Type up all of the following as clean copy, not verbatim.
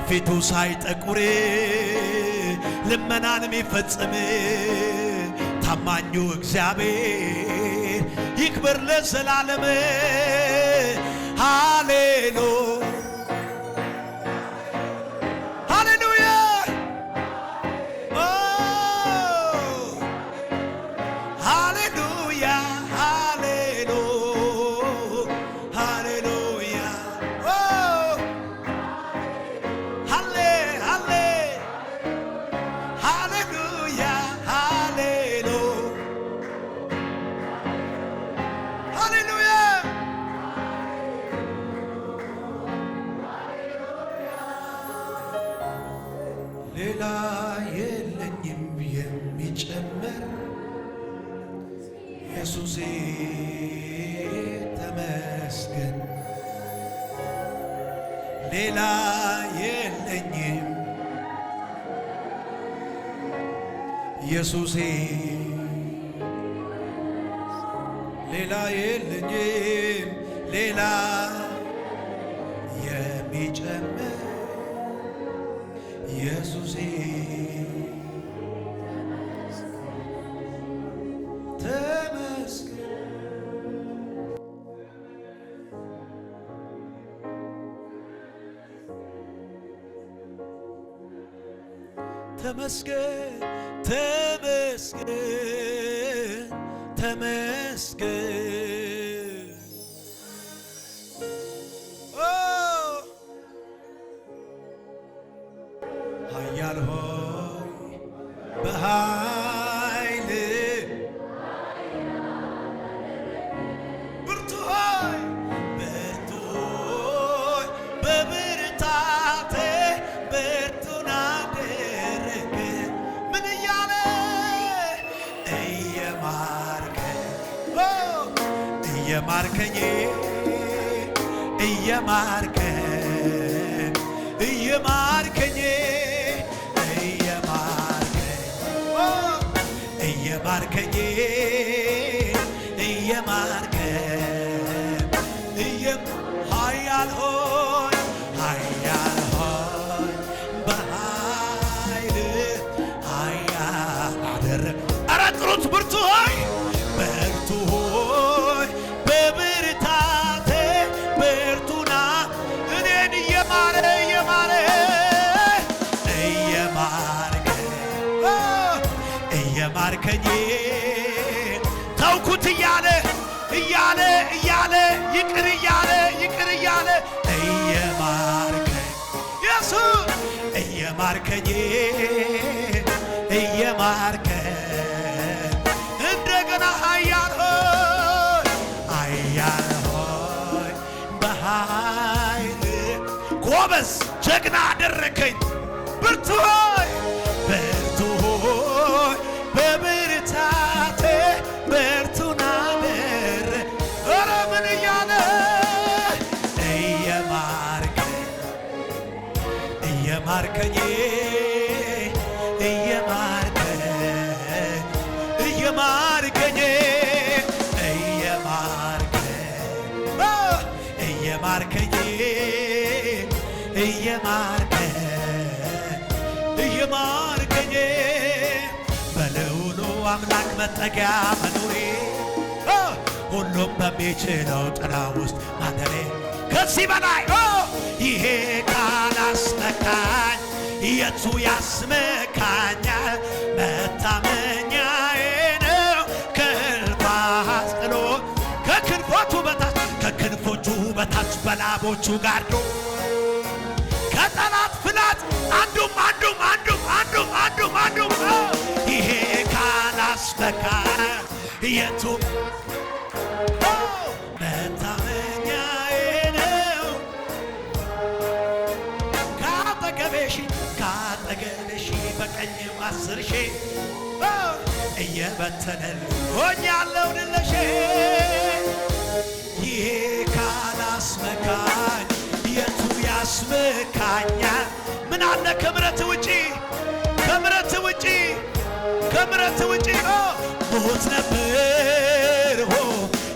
ፊቱ ሳይጠቁር ልመናን የሚፈጽም ታማኙ እግዚአብሔር ይክበር ለዘላለም። ሃሌሉያ ሃሌሉያ ሃሌሉያ ሃሌሉያ ሃሌ ሃሌ ሃሌሉያ ሃሌሉያ ሌላ የለኝም የሚጨመር ኢየሱሴ ተመስገን። ሌላ የለኝም ኢየሱሴ ሌላ የለኝም ሌላ የሚጨመር ኢየሱሴ ተመስገን። ተመስገን ተመስገን ተመስገን ኃያል ሆይ በኃይል ብርቱ ሆይ በብርታቴ ብርቱን አደረገ። ምን እያለ እየማርከኝ እየማርከኝ ኃያል ሆይ በኃይል ኃያል አደረግ። ኧረ ጥሩት ብርቱ ሆይ በብርታቴ ብርቱና እኔን እየማርከኝ ተውኩት እያለ ይቅር እያለ ኢየሱስ እየማርከኝ እንደገና ኃያል ሆይ በኃይል ጎበዝ ጀግና አደረከኝ። ብርቱ ሆይ በብርታቴ ብርቱን አደረግ። ኧረ ምን እያለ እየማርከኝ እየማርከኝ በልዑሉ አምላክ መጠጊያ መኖሬ ሁሉም በሚችለው ጥላ ውስጥ ማደሬ ከዚህ በላይ ይሄ ካላስመካኝ የቱ ያስመካኛል? መታመኛዬ ነው ከእልፍ አስጥሎ ከክንፎቹ በታች በላቦቹ ጋርዶ ከጠላት ፍላት አንዱም ይሄ ካላስመካኝ የቱ መታመኛዬ ነው። ካጠገቤሽ በቀኝም 10 ሺህ እየበተነል ሆኛለሁ ድለሽ ይሄ ካላስመካኝ የቱ ያስመካኛል? ምን አለ ከምረት ውጪ ሞት ነበር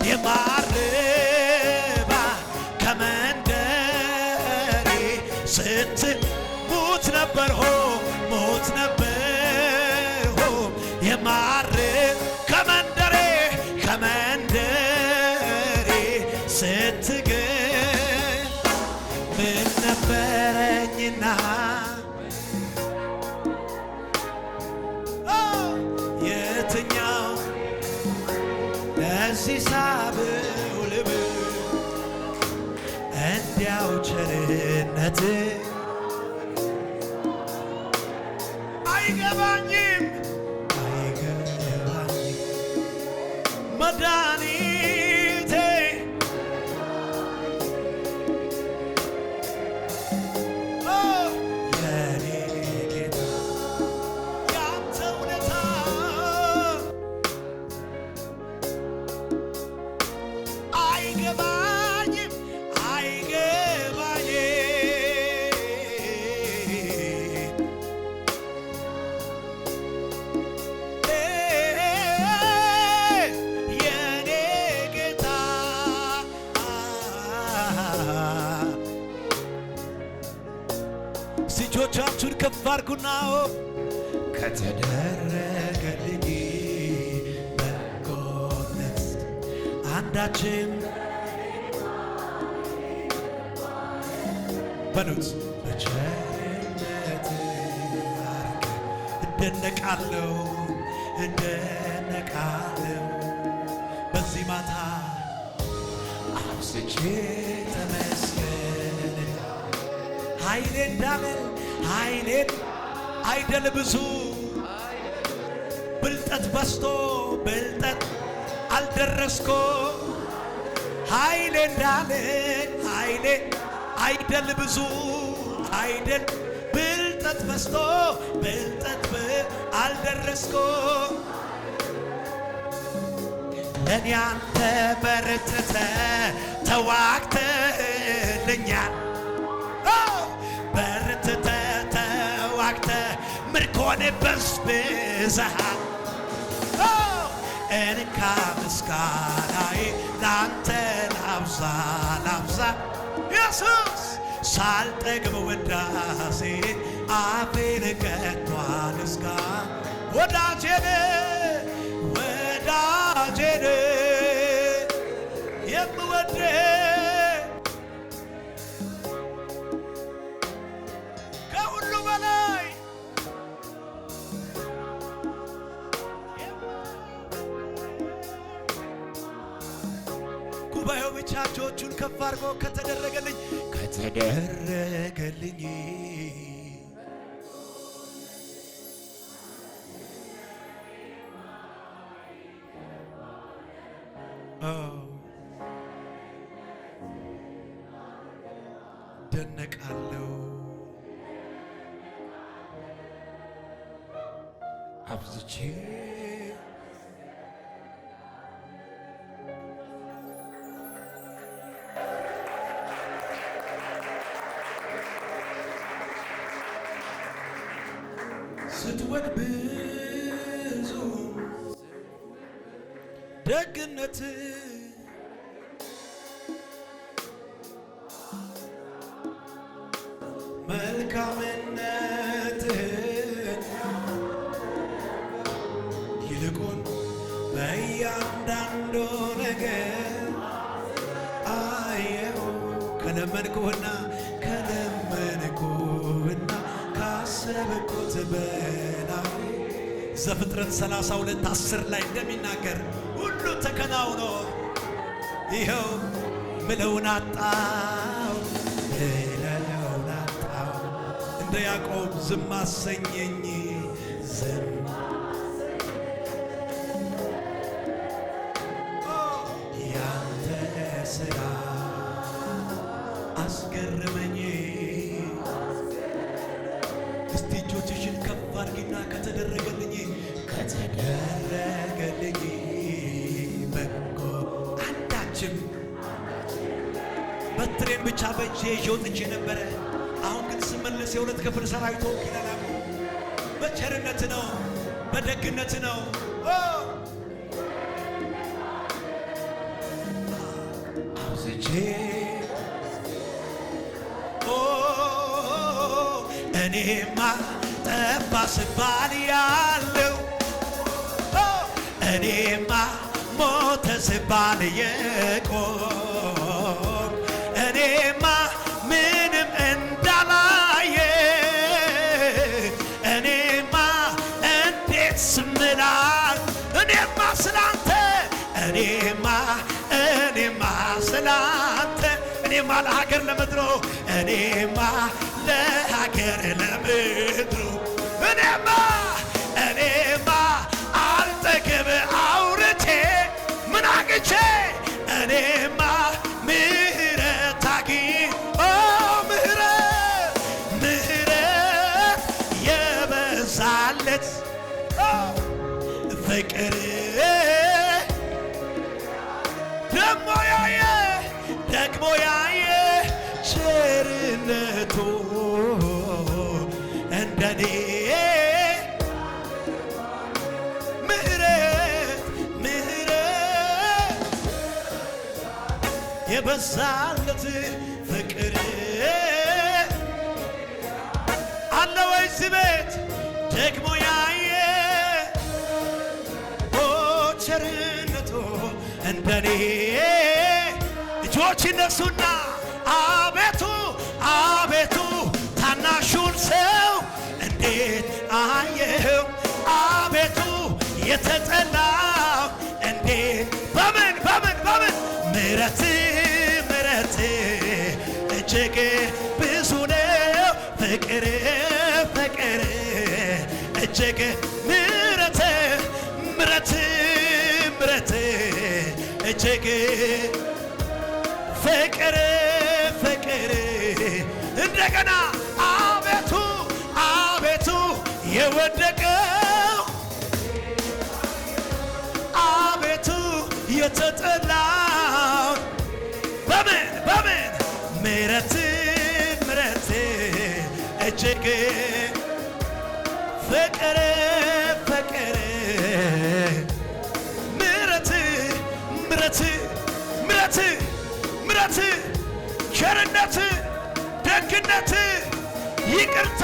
የማርባ ከመንደሬ ሙት ነበር ሆ ሙት ነበር ሆ የማር ከመንደሬ ስትገኝ ምን ነበረኝና የትኛው ለዚህ ሳብው ልብ እንዲያው ቸርነት አይገባኝም መድኃኒቴ የኔ ጌታ ያንተ ውለታ አይገባኝም እጆቻችሁን ከፍ አድርጉና ከተደረገልኝ በጎነት አንዳችም በሉት በቸርነት እደነቃለሁ በዚህ ማታ አብዝቼ ተመስገን ኃይሌ እንዳለን ኃይሌን አይደል ብዙ ብልጠት በስቶ ብልጠት አልደረስኮ ኃይሌ እንዳለን ኃይሌ አይደል ብዙ አይደል ብልጠት በስቶ ብልጠት አልደረስኮ ለኔ አንተ በርትተ ተዋግተልኛል በርትተ ተዋግተ ምርኮን በዝብዘሃል እንካ ምስጋናዬ ላንተ ላብዛ ኢየሱስ ሳልጠግብ ውዳሴ አፌን ከቶ አልዝጋ ወዳጄን የምወድህ ከሁሉ በላይ ጉባኤው ብቻ እጆቹን ከፍ አድርጎ ከተደረገልኝ ደነቃለሁ አብዝቼ ስትወድ ብዙ ደግነት መልካምነትህን ይልቁን በእያንዳንዱ ነገር አየሁ ከለመንኩህና ካሰብኩት በላይ ዘፍጥረት 32:10 ላይ እንደሚናገር ሁሉ ተከናውኖ ይኸው ምለውን አጣው እንደ ያዕቆብ ዝም አሰኘኝ ያንተ ሥራ አስገረመኝ እስቲ እጆችሽን ከፍ አድርጊና ከተደረገልኝ በጎ አንዳችም በትሬን ብቻ በእጄ ይዤ ወጥቼ ነበረ አሁን ግን ስመለስ የሁለት ክፍል ሰራዊት ወኪላላ በቸርነት ነው በደግነት ነው አብዝቼ እኔማ ጠፋ ስባል ያለው እኔማ ሞተ ስባል የቆም እኔማ ምንም እንዳላየ እኔማ እንዴት ስምላል እኔማ ስላንተ እኔማ ስላንተ እኔማ ለሀገር ለምድሮ እኔማ ለሀገር ለምድሮ እኔማ አልጠግብ አውርቼ ምን አግቼ እኔማ ምህረት ምህረት የበዛለት ፍቅር ደግሞ ያየ ቸርነቱ እንደኔ ምህረት የበዛለት ፍቅር አለ ወይስ ቤት ደግሞ ያየ ቸርነቱ እንደኔ እጆች ይነሱና አቤቱ አቤቱ ታናሹን ሰው እንዴት አየው አቤቱ የተጠላው እንዴት በምን ምሕረት እጅግ ብዙ ነው ፍቅር እጅግ ምሕረት እጅግ ፍቅር እንደገና አቤቱ የወደቀው አቤቱ የተጠላው በምን ምሕረት እጅግ ፍቅር ምሕረት ቸርነት ደግነት ይቅርታ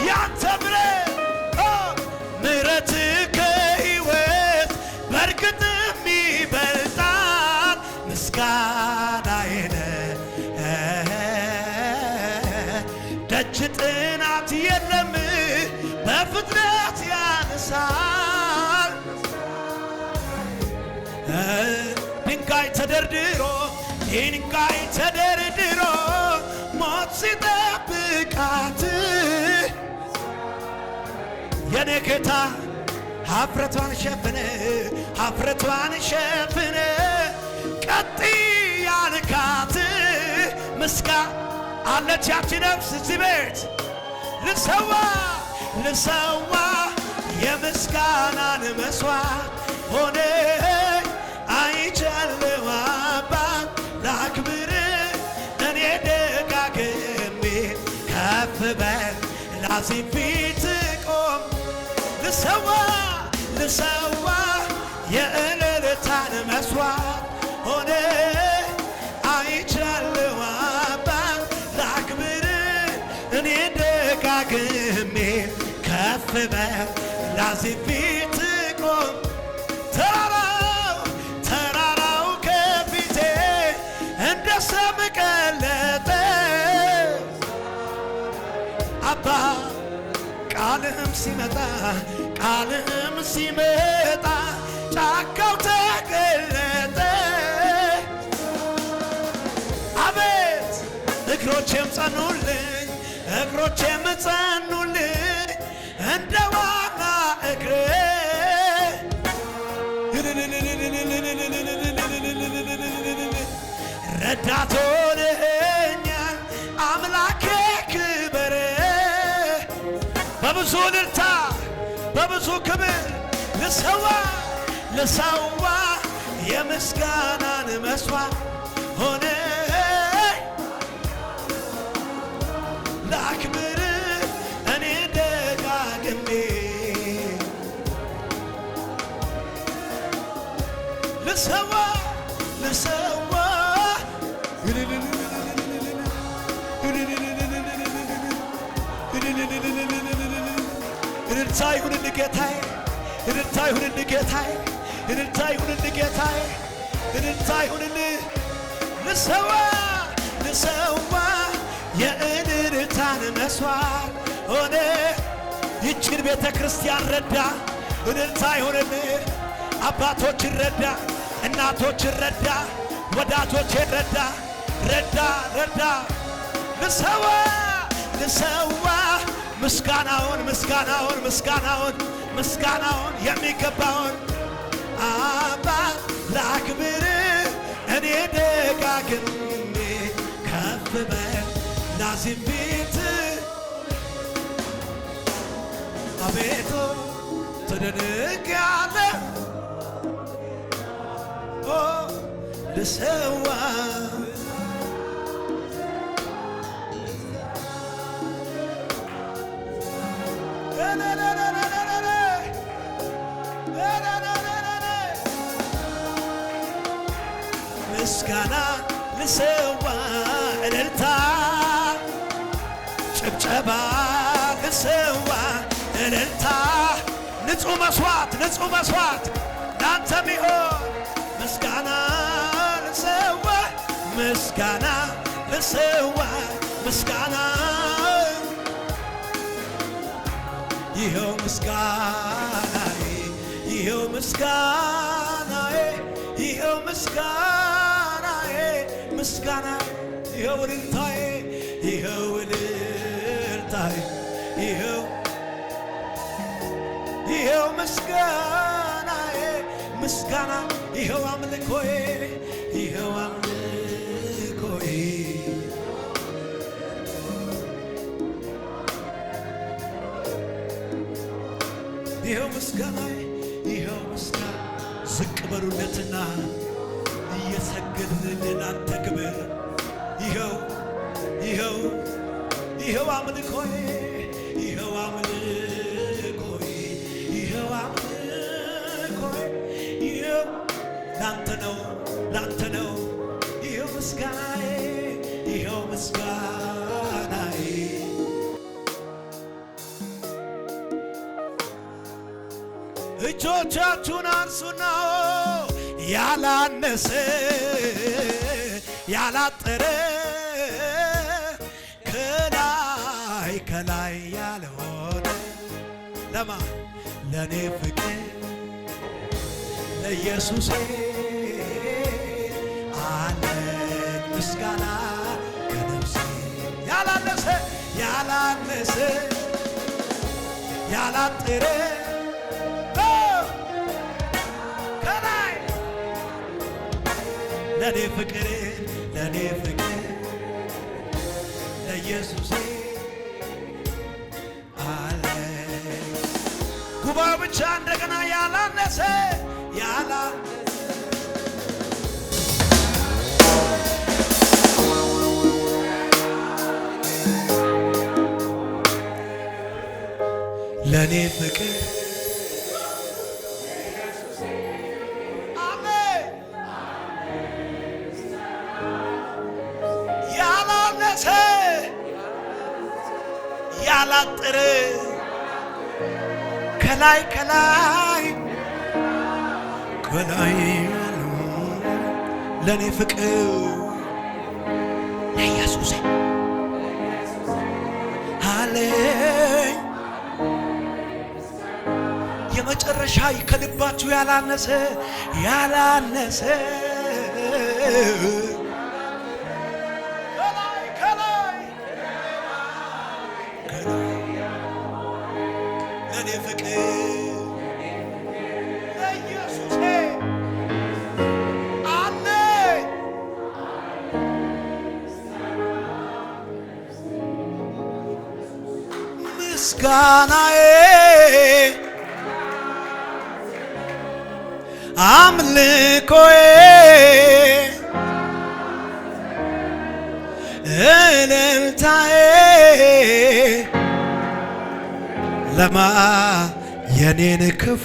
ያንተ ምሕረት ከሕይወት በርግጥም ይበልጣል ምስጋናዬን ደጅ ጥናት የለም በፍጥነት ያነሳል ድንጋይ ተደርድሮ ሞት ሲጠብቃት የኔ ጌታ ኀፍረቷን ሸፍነ ቀጥ ያልካት አለች ያቺ ነፍስ እዚህ ቤት ልሰዋ የምስጋናን መስዋዕት ሆነ አይቻለው አባት ላክብር እኔ ደጋግሜ ከፍ በል ላዚም ፊት ቆም ልሰዋ የእልልታን መስዋዕት ሆነ አይቻለው አባት ላክብር እኔ ደጋግሜ ከፍ በል ላዚም ፊት ቆም ተራራው ከፊቴ እንደ ሰም ቀለጠ አባ ቃልህም ሲመጣ ጫካው ተገለጠ አቤት እግሮቼም ጸኑልኝ እንደ ዋና እግሬ ረዳት ሆነኸኛል አምላኬ ክበር በብዙ እልልታ በብዙ ክብር ልሰዋ የምስጋናን መስዋዕት ሆነ ላክብር እኔ ደጋግሜ ልሰዋ እልልታ ይሁንልህ ጌታዬ፣ እልልታ ይሁንልህ ጌታዬ፣ እልልታ ይሁንልህ ጌታዬ፣ እልልታ ይሁንልህ። ልሰዋ ልሰዋ የእልልታን መስዋዕት ሆነ ይችን ቤተ ክርስቲያን ረዳ። እልልታ ይሁንልህ። አባቶችን ረዳ፣ እናቶችን ረዳ፣ ወዳጆችን ረዳ፣ ረዳ ልሰዋ ልሰዋ ምስጋናውን ምስጋናውን ምስጋናውን ምስጋናውን የሚገባውን አባት ላክብር እኔ ደጋግሜ ከፍ በል ላዚም ፊት አቤቱ ትደነቃለህ ልሰዋ ምስጋና ልሰዋ እልልታ ጭብጨባ ልሰዋ እልልታ ንጹህ መስዋዕት ላንተ ሚሆን ምስጋና ልሰዋ ምስጋና ልሰዋ ምስጋና ይኸው ምስጋናዬ ይኸው ምስጋናዬ ይኸው ምስጋናዬ ምስጋና ይኸው እልልታዬ ይኸው እልልታዬ ይኸው ምስጋናዬ ምስጋና ይኸው አምልኮዬ ይኸው አምልኮዬ ይኸው ምስጋናዬ ይኸው ምስጋና ዝቅ በሉለትና እየሰገድን ላንተ ክብር ይኸው አምልኮዬ ይኸው አምልኮዬ ይኸው አምልኮዬ ይኸው ላንተ ነው ይኸው ምስጋናዬ ይኸው ምስጋናዬ እጆቻችሁን አንሱና ያላነሰ ያላጠረ ከላይ ያልሆነ ለማ ለኔ ፍቅር ለኢየሱስ አለኝ ምስጋና ከነፍሴ ያላነሰ ያላጠረ ለኔ ፍቅር ለኢየሱስ አለ ጉባኤው ብቻ እንደገና ያላነሰ ለኔ ፍቅር ያላጠረ ከላይ ለኔ ፍቅር ለኢየሱስ አለኝ የመጨረሻ ከልባችሁ ያላነሰ ለኔ ፍቅር ለኢየሱስ አለኝ ምስጋናዬ አምልኮዬ እልልታዬ ለማ የኔን ክፉ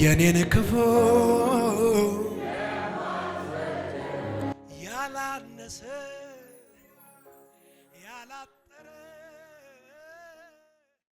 የኔን ክፉ ያላነሰ ያላ